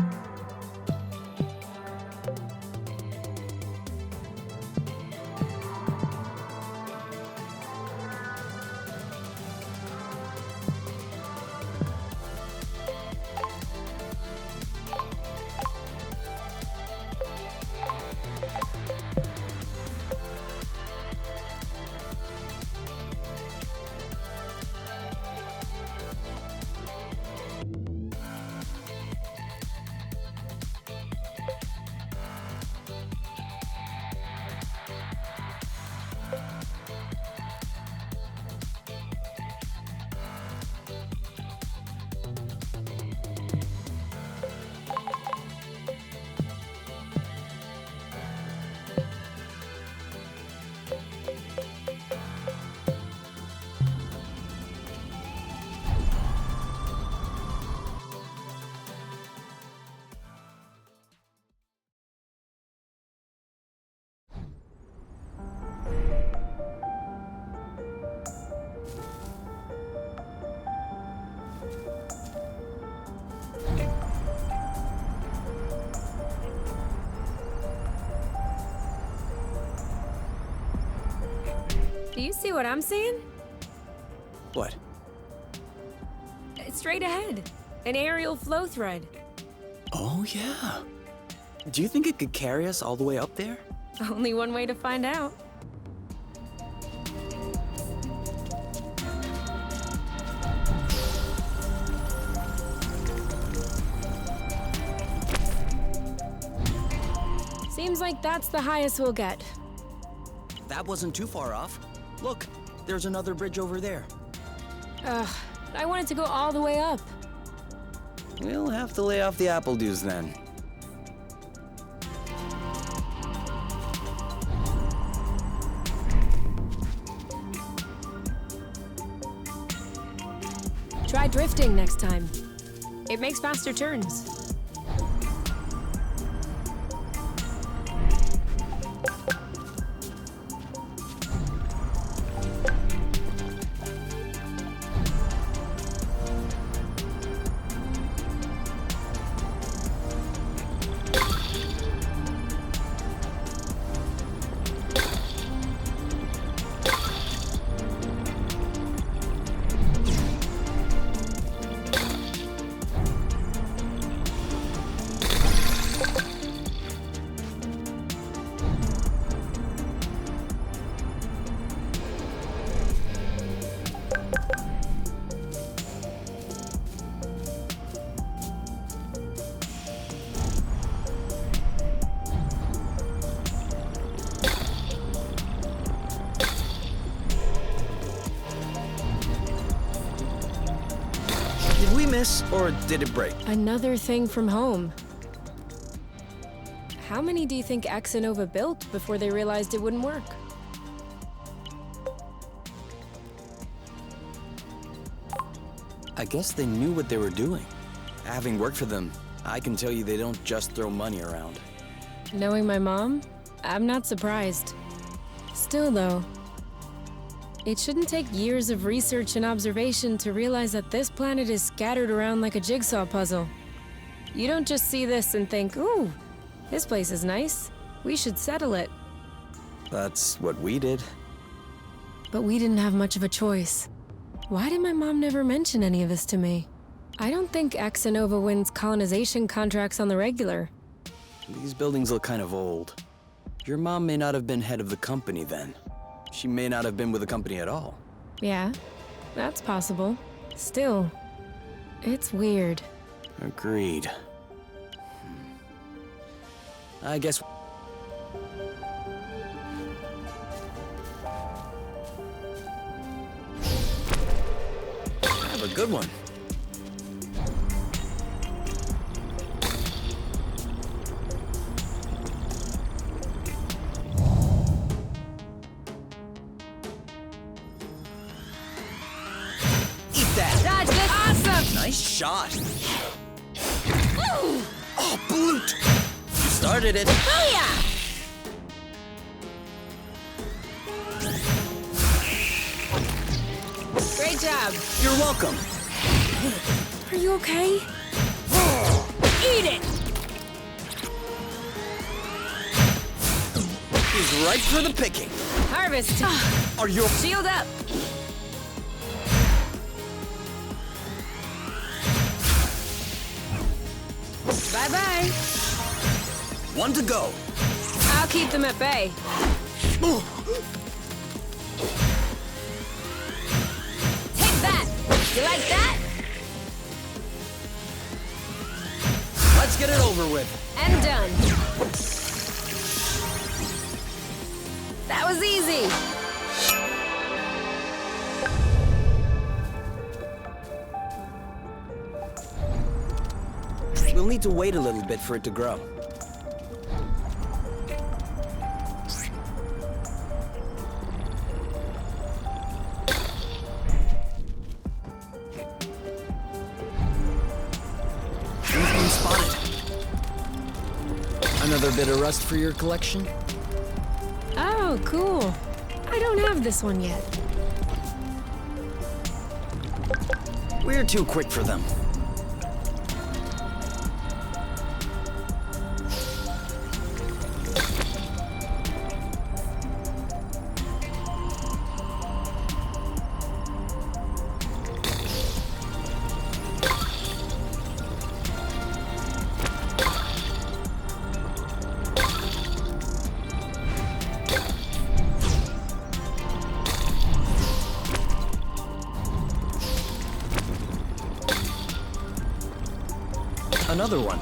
Do you see what I'm seeing? What? Straight ahead. An aerial flow thread. Oh, yeah. Do you think it could carry us all the way up there? Only one way to find out. Seems like that's the highest we'll get. That wasn't too far off. Look, there's another bridge over there. Ugh, I wanted to go all the way up. We'll have to lay off the appledews then. Try drifting next time. It makes faster turns. Did we miss, or did it break? Another thing from home. How many do you think X and Nova built before they realized it wouldn't work? I guess they knew what they were doing. Having worked for them, I can tell you they don't just throw money around. Knowing my mom, I'm not surprised. Still though, it shouldn't take years of research and observation to realize that this planet is scattered around like a jigsaw puzzle. You don't just see this and think, ooh, this place is nice. We should settle it. That's what we did. But we didn't have much of a choice. Why did my mom never mention any of this to me? I don't think X and Nova wins colonization contracts on the regular. These buildings look kind of old. Your mom may not have been head of the company then. She may not have been with the company at all. Yeah, that's possible. Still, it's weird. Agreed. I guess... I have a good one. Dodge this! Awesome! Nice shot. Oh, Bloot! You started it. Booyah! Great job. You're welcome. Are you okay? Eat it! He's ripe for the picking. Harvest! Are you... Shield up! Bye-bye. One to go. I'll keep them at bay. Take that! You like that? Let's get it over with. And done. That was easy. We'll need to wait a little bit for it to grow. We've been spotted. Another bit of rust for your collection? Oh, cool. I don't have this one yet. We're too quick for them. another one.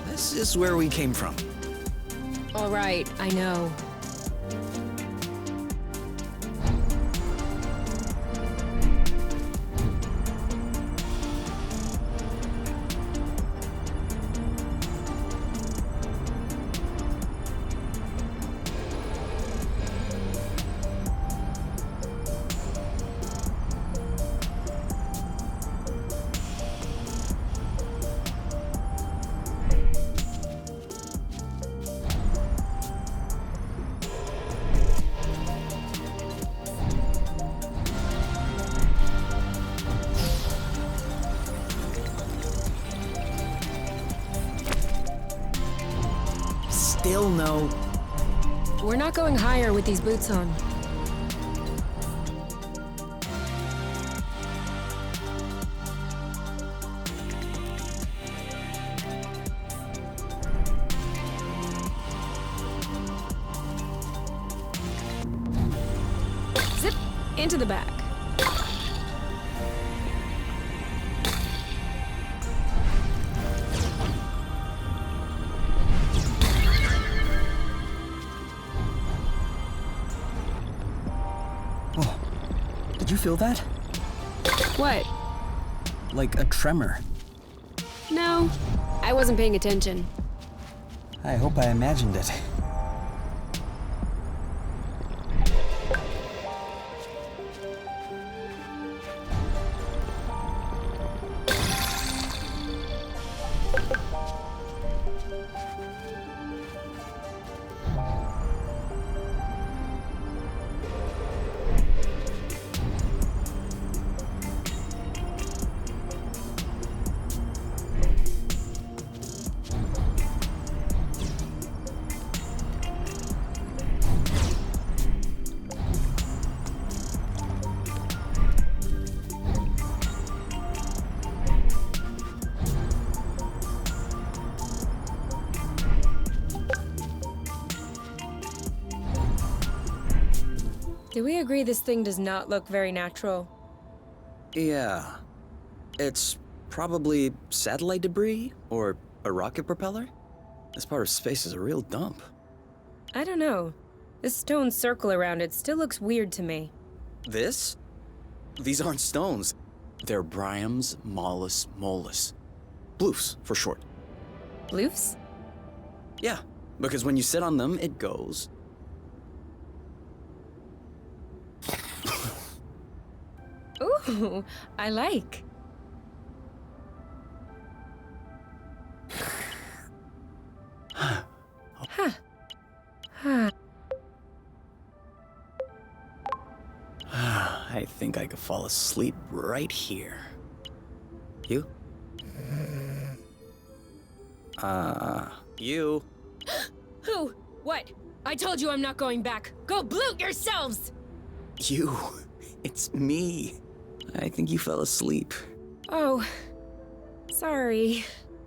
This is where we came from. All right, I know. Still no. We're not going higher with these boots on. Zip into the back. Did you feel that? What? Like a tremor. No, I wasn't paying attention. I hope I imagined it. Do we agree this thing does not look very natural? Yeah. It's probably satellite debris or a rocket propeller. This part of space is a real dump. I don't know. This stone circle around it still looks weird to me. This? These aren't stones. They're Bryams mollis mollis. Bloofs, for short. Bloofs? Yeah, because when you sit on them, it goes. Ooh, I like. Huh. I think I could fall asleep right here. You? You. Who? What? I told you I'm not going back. Go bloot yourselves! You. It's me. I think you fell asleep. Oh, sorry.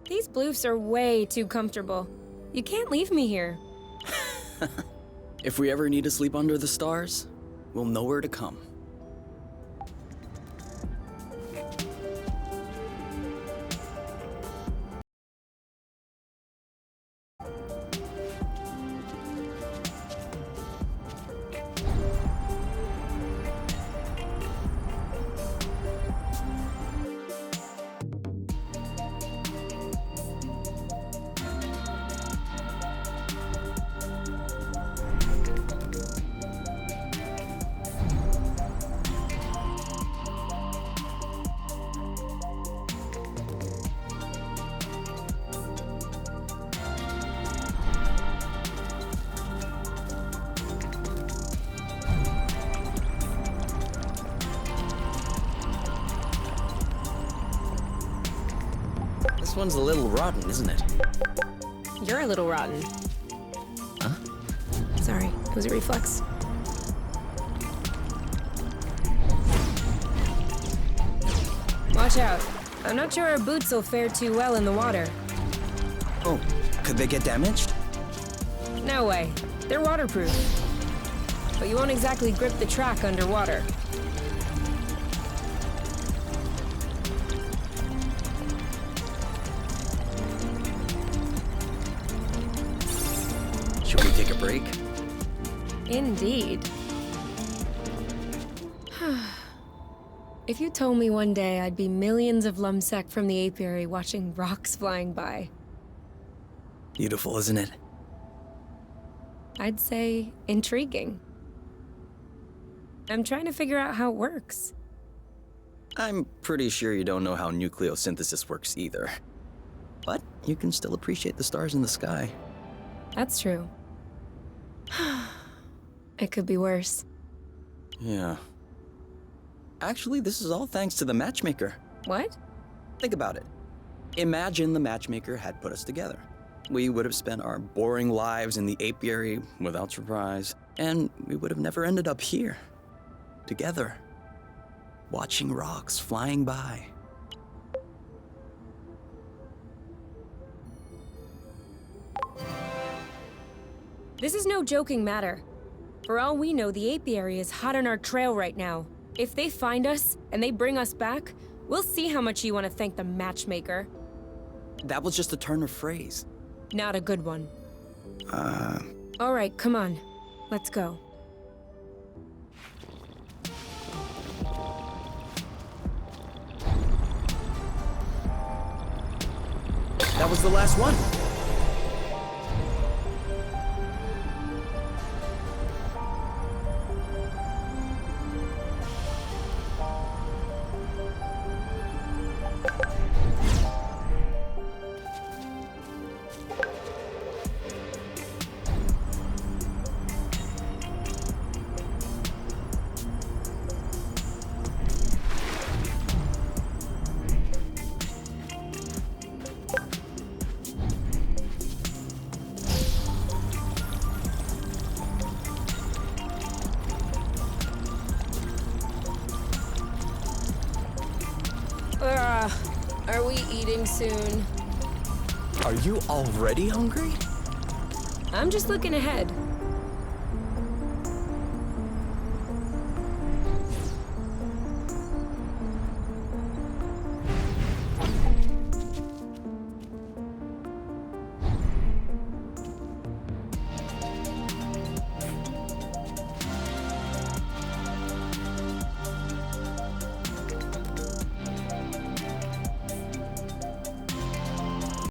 These bloofs are way too comfortable. You can't leave me here. If we ever need to sleep under the stars, we'll know where to come. This one's a little rotten, isn't it? You're a little rotten. Huh? Sorry, it was a reflex. Watch out. I'm not sure our boots will fare too well in the water. Oh, could they get damaged? No way. They're waterproof. But you won't exactly grip the track underwater. Should we take a break? Indeed. If you told me one day I'd be millions of lumsec from the apiary watching rocks flying by, Beautiful, isn't it? I'd say intriguing. I'm trying to figure out how it works. I'm pretty sure you don't know how nucleosynthesis works either. But you can still appreciate the stars in the sky. That's true. It could be worse. Yeah. Actually, this is all thanks to the matchmaker. What? Think about it. Imagine the matchmaker had put us together. We would have spent our boring lives in the apiary without surprise, and we would have never ended up here, together, watching rocks flying by. This is no joking matter. For all we know, the apiary is hot on our trail right now. If they find us and they bring us back, we'll see how much you want to thank the matchmaker. That was just a turn of phrase. Not a good one. All right, come on. Let's go. That was the last one. Are we eating soon? Are you already hungry? I'm just looking ahead.